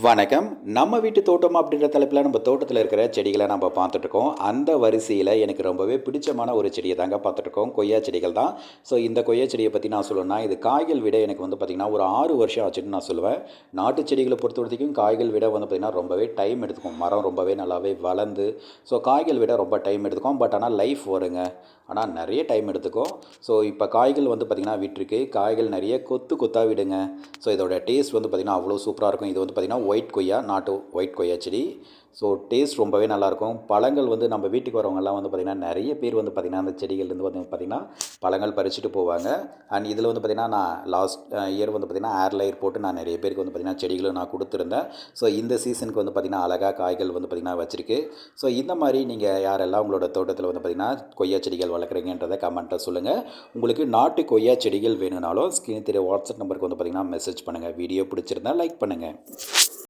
வணக்கம். நம்ம வீட்டு தோட்டம் அப்படின்ற தலைப்பில நம்ம தோட்டத்தில இருக்கிற செடிகள நம்ம பார்த்துட்டுருக்கோம். அந்த வரிசையில எனக்கு ரொம்பவே பிடிச்சமான ஒரு செடிய தாங்க பார்த்துட்டுருக்கோம். கொய்யா செடிகள் தான். ஸோ இந்த கொய்யா செடிய பத்தி நான் சொல்லணும்னா, இது காய்கள் விட எனக்கு வந்து பார்த்தீங்கன்னா, ஒரு 6 வருஷம் ஆச்சுன்னு நான் சொல்லுவேன். நாட்டு செடிகள பொறுத்தவரைக்கும் காய்கள் விட வந்து பார்த்தீங்கன்னா, ரொம்பவே டைம் எடுத்துக்கும். மரம் ரொம்பவே நல்லாவே வளர்ந்து, ஸோ காய்கள் விட ரொம்ப டைம் எடுத்துக்கும். பட் ஆனா லைஃப் வருங்க. ஆனா நெறைய டைம் எடுத்துக்கும். ஸோ இப்ப காய்கள் வந்து பார்த்தீங்கன்னா விட்டுருக்கு. காய்கள் நெறைய கொத்து கொத்தா விடுங்க. ஸோ இதோட டேஸ்ட் வந்து பார்த்திங்கன்னா அவ்வளோ சூப்பராக இருக்கும். இது வந்து பார்த்திங்கன்னா ஒயிட் கொய்யா, நாட்டு ஒயிட் கொய்யா செடி. ஸோ டேஸ்ட் ரொம்பவே நல்லாயிருக்கும். பழங்கள் வந்து நம்ம வீட்டுக்கு வரவங்கலாம் வந்து பார்த்திங்கன்னா நிறைய பேர் வந்து பார்த்திங்கன்னா அந்த செடிகள்லேருந்து வந்து பார்த்திங்கன்னா பழங்கள் பறிச்சுட்டு போவாங்க. அண்ட் இதில் வந்து பார்த்திங்கன்னா நான் லாஸ்ட் இயர் வந்து பார்த்திங்கன்னா ஏர் போட்டு நான் நிறைய பேருக்கு வந்து பார்த்திங்கன்னா செடிகளும் நான் கொடுத்துருந்தேன். ஸோ இந்த சீசனுக்கு வந்து பார்த்திங்கன்னா அழகாக காய்கள் வந்து பார்த்திங்கன்னா வச்சிருக்கு. ஸோ இந்த மாதிரி நீங்கள் யாரெல்லாம் உங்களோட தோட்டத்தில் வந்து பார்த்திங்கன்னா கொய்யா செடிகள் வளர்க்குறீங்கன்றதை கமெண்ட்டில் சொல்லுங்கள். உங்களுக்கு நாட்டு கொய்யா செடிகள் வேணும்னாலும் ஸ்க்ரீன் தெரிய வாட்ஸ்அப் நம்பருக்கு வந்து பார்த்திங்கன்னா மெசேஜ் பண்ணுங்கள். வீடியோ பிடிச்சிருந்தா லைக் பண்ணுங்கள்.